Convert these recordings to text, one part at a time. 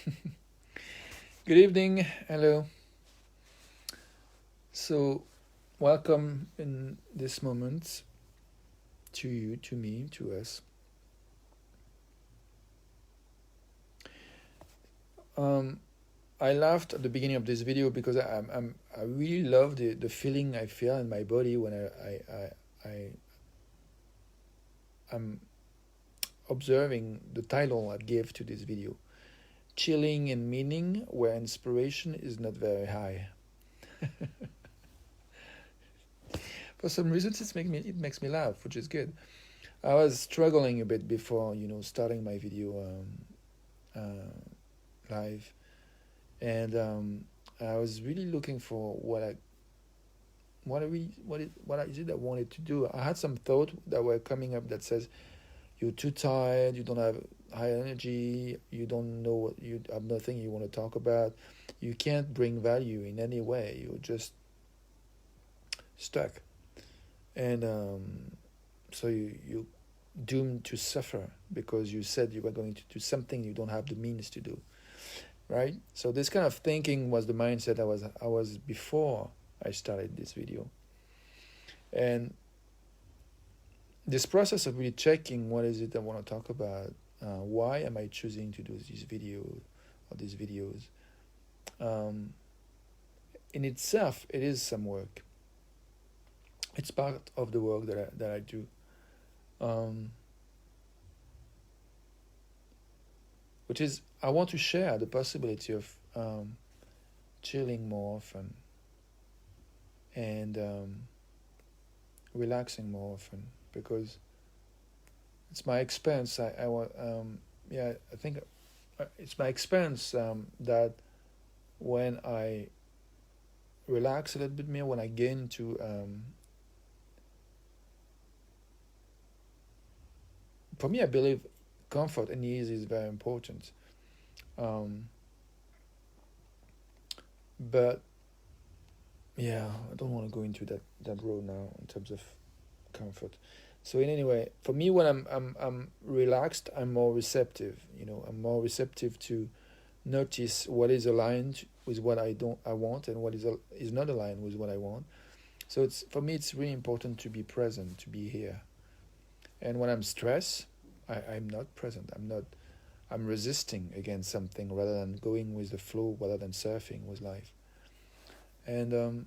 Good evening. Hello. So, welcome in this moment to you, to me, to us. Um, I laughed at the beginning of this video because I really love the feeling I feel in my body when I'm observing the title I gave to this video. Chilling and meaning where inspiration is not very high. For some reasons it makes me laugh, which is good. I was struggling a bit before, starting my video live, and I was really looking for what is it I wanted to do. I had some thought that were coming up that says you're too tired, you don't have high energy, you don't know what you have nothing you want to talk about, you can't bring value in any way, you're just stuck, and so you doomed to suffer because you said you were going to do something you don't have the means to do, right? So this kind of thinking was the mindset I was before I started this video. And this process of really checking what is it I want to talk about, why am I choosing to do this video or these videos, um, in itself it is some work. It's part of the work that I do, um, which is I want to share the possibility of chilling more often and relaxing more often, because it's my experience. I think it's my experience that when I relax a little bit more, when I get into for me, I believe comfort and ease is very important. Um, but yeah, I don't want to go into that road now in terms of comfort. So in any way, for me, when I'm relaxed, I'm more receptive. I'm more receptive to notice what is aligned with what I want, and what is not aligned with what I want. So it's for me, it's really important to be present, to be here. And when I'm stressed, I'm not present. I'm resisting against something rather than going with the flow, rather than surfing with life. And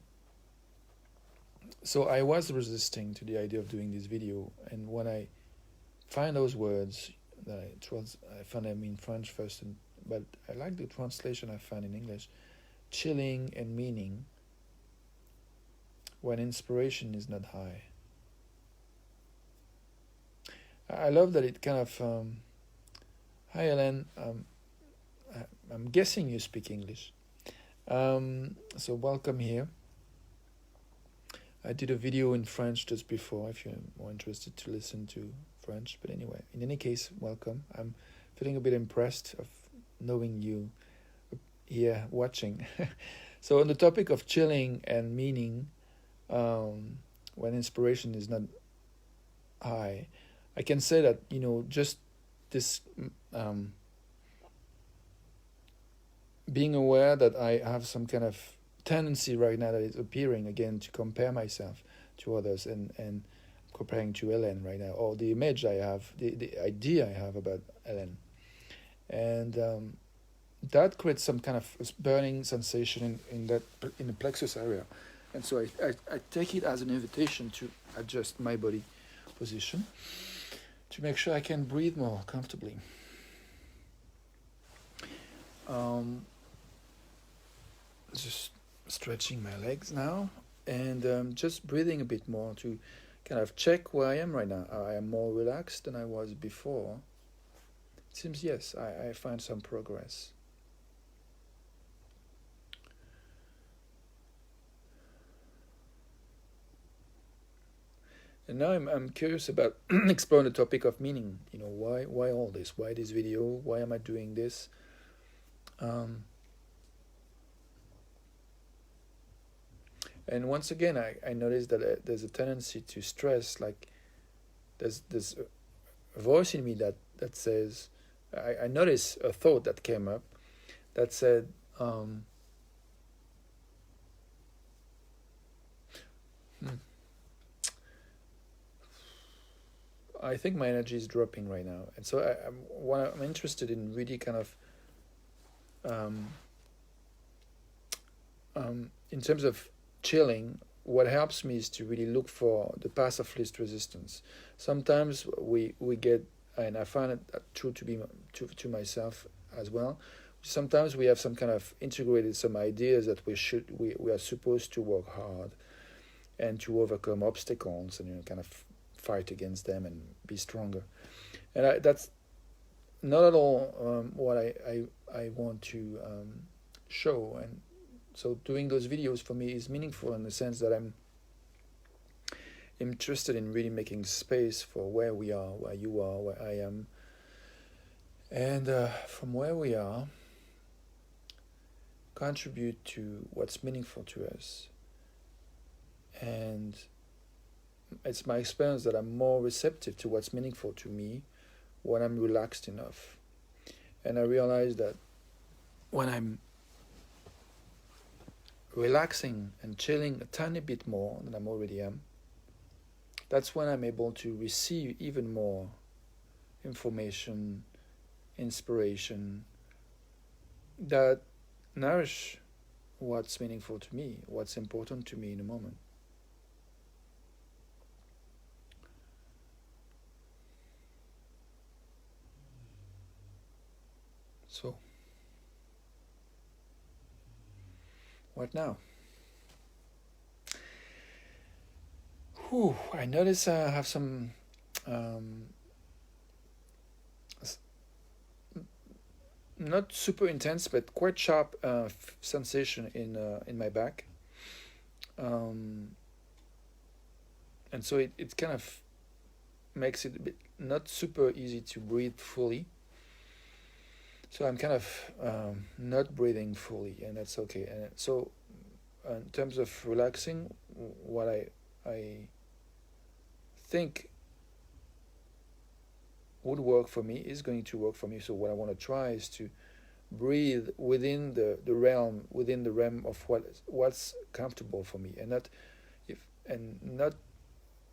so I was resisting to the idea of doing this video. And when I find those words, I found them in French first, but I like the translation I found in English: chilling and meaning when inspiration is not high. I love that it kind of. Hi, Ellen. I'm guessing you speak English. So welcome here. I did a video in French just before, if you're more interested to listen to French. But anyway, in any case, welcome. I'm feeling a bit impressed of knowing you here watching. So on the topic of chilling and meaning, when inspiration is not high, I can say that, just this being aware that I have some kind of tendency right now that is appearing again to compare myself to others, and comparing to Ellen right now, or the image I have, the idea I have about Ellen. And that creates some kind of burning sensation in the plexus area. And so I take it as an invitation to adjust my body position to make sure I can breathe more comfortably. Just stretching my legs now, and just breathing a bit more to kind of check where I am right now. I am more relaxed than I was before. It seems, yes, I find some progress. And now I'm curious about exploring the topic of meaning. Why all this? Why this video? Why am I doing this? Um, and once again, I noticed that there's a tendency to stress. Like there's a voice in me that says, I notice a thought that came up that said, um, hmm, I think my energy is dropping right now, and so I'm interested in really kind of um, in terms of chilling. What helps me is to really look for the path of least resistance. Sometimes we get, and I find it true to be to myself as well. Sometimes we have some kind of integrated some ideas that we are supposed to work hard and to overcome obstacles and kind of fight against them and be stronger. And that's not at all what I want to show. And so doing those videos for me is meaningful in the sense that I'm interested in really making space for where we are, where you are, where I am, and from where we are, contribute to what's meaningful to us. And it's my experience that I'm more receptive to what's meaningful to me when I'm relaxed enough. And I realize that when I'm relaxing and chilling a tiny bit more than I already am, that's when I'm able to receive even more information, inspiration that nourish what's meaningful to me, what's important to me in a moment. So, what now? I notice I have some um, not super intense but quite sharp sensation in my back, um, and so it kind of makes it a bit not super easy to breathe fully. So I'm kind of not breathing fully, and that's okay. And so, in terms of relaxing, what I think would work for me is going to work for me. So what I want to try is to breathe within within the realm of what's comfortable for me, and not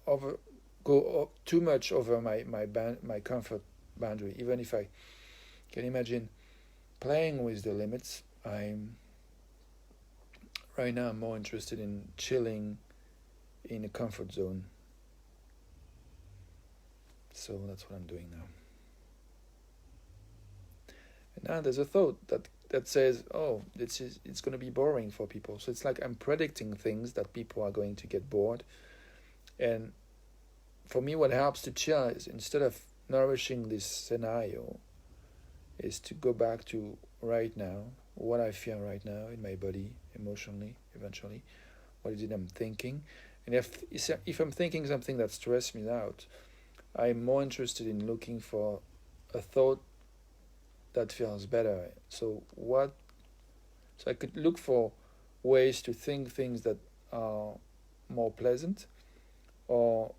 over go too much over my comfort boundary. Even if I can imagine playing with the limits, I'm right now I'm more interested in chilling in a comfort zone. So that's what I'm doing now. And now there's a thought that says, "Oh, it's going to be boring for people." So it's like I'm predicting things that people are going to get bored. And for me, what helps to chill is, instead of nourishing this scenario, is to go back to right now, what I feel right now in my body, emotionally, eventually, what is it I'm thinking. And if I'm thinking something that stresses me out, I'm more interested in looking for a thought that feels better. So I could look for ways to think things that are more pleasant, or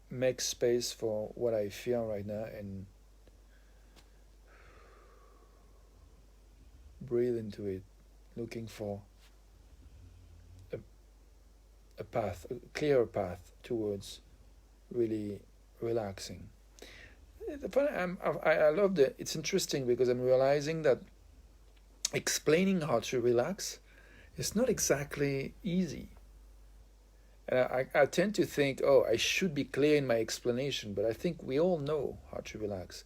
make space for what I feel right now and breathe into it, looking for a path, a clearer path towards really relaxing. I love that. It's interesting because I'm realizing that explaining how to relax is not exactly easy. And I tend to think, oh, I should be clear in my explanation, but I think we all know how to relax.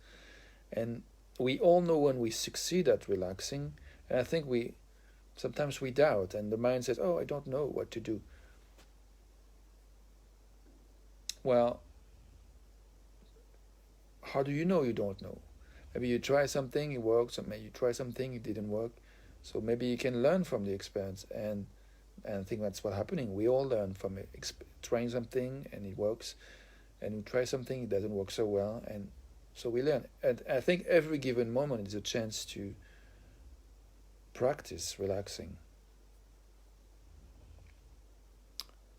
And we all know when we succeed at relaxing, and I think sometimes we doubt, and the mind says, oh, I don't know what to do. Well, how do you know you don't know? Maybe you try something, it works, or maybe you try something, it didn't work. So maybe you can learn from the experience, and I think that's what's happening. We all learn from trying something and it works, and we try something, it doesn't work so well, and so we learn. And I think every given moment is a chance to practice relaxing.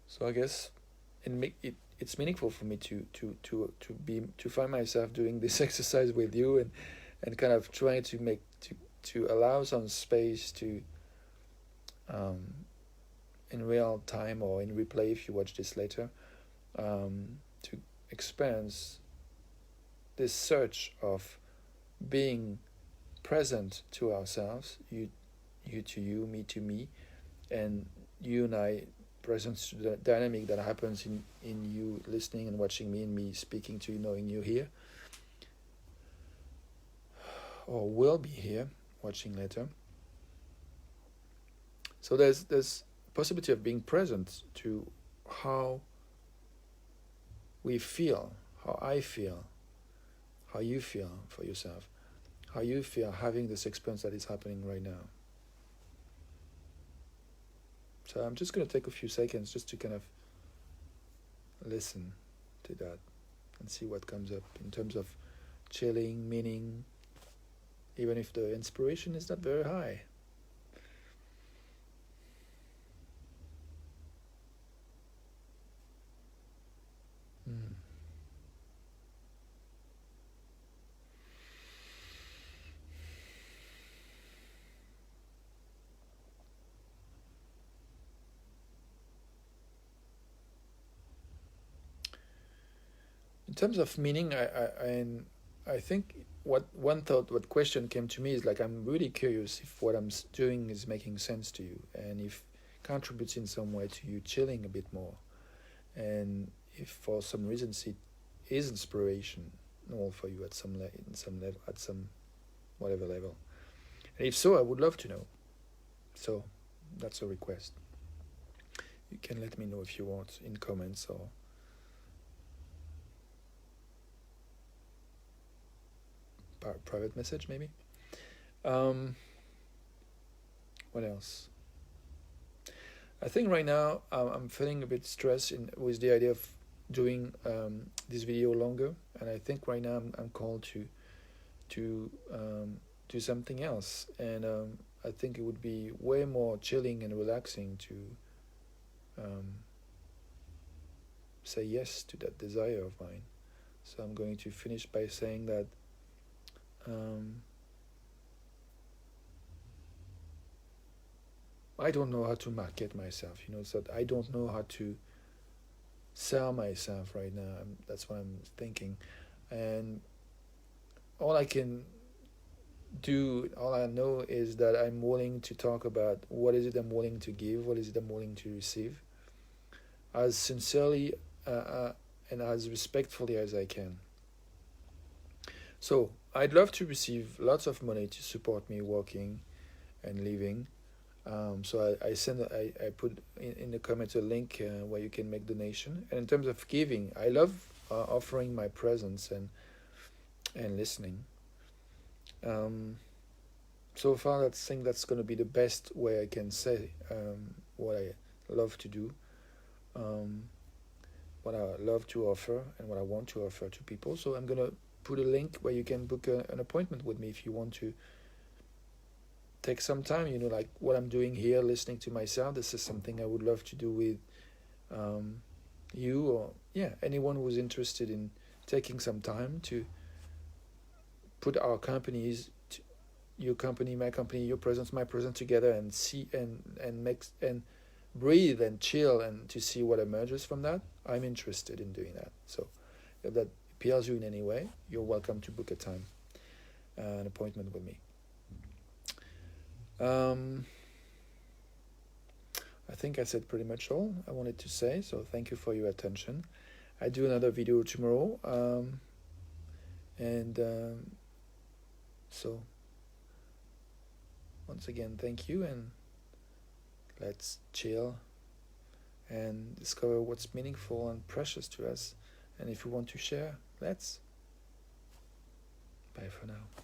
So I guess it's meaningful for me to find myself doing this exercise with you, and kind of trying to to allow some space to, in real time or in replay if you watch this later, to experience this search of being present to ourselves, you to you, me to me, and you and I present to the dynamic that happens in you listening and watching me, and me speaking to you, knowing you here, or will be here watching later. So there's possibility of being present to how we feel, how I feel, how you feel for yourself, how you feel having this experience that is happening right now. So I'm just going to take a few seconds just to kind of listen to that and see what comes up in terms of chilling, meaning, even if the inspiration is not very high. In terms of meaning, I think what question came to me is like, I'm really curious if what I'm doing is making sense to you, and if contributes in some way to you chilling a bit more, and if for some reason it is inspirational for you at some level, at some whatever level, and if so, I would love to know. So that's a request. You can let me know if you want in comments or private message maybe. What else? I think right now I'm feeling a bit stressed with the idea of doing this video longer, and I think right now I'm called to do something else, and I think it would be way more chilling and relaxing to say yes to that desire of mine. So I'm going to finish by saying that I don't know how to market myself, so I don't know how to sell myself right now. That's what I'm thinking. And all I know is that I'm willing to talk about what is it I'm willing to give, what is it I'm willing to receive, as sincerely and as respectfully as I can. So I'd love to receive lots of money to support me working and living. So I put in the comments a link where you can make donation. And in terms of giving, I love offering my presence and listening. So far, I think that's going to be the best way I can say what I love to do, what I love to offer, and what I want to offer to people. So I'm going to put a link where you can book an appointment with me if you want to take some time, like what I'm doing here, listening to myself. This is something I would love to do with you, or anyone who's interested in taking some time to put our companies, your company, my company, your presence, my presence together, and see and make and breathe and chill, and to see what emerges from that. I'm interested in doing that. So if that appeals you in any way, you're welcome to book a time, an appointment with me. I think I said pretty much all I wanted to say, so thank you for your attention. I do another video tomorrow, so once again, thank you, and let's chill and discover what's meaningful and precious to us, and if we want to share, let's. Bye for now.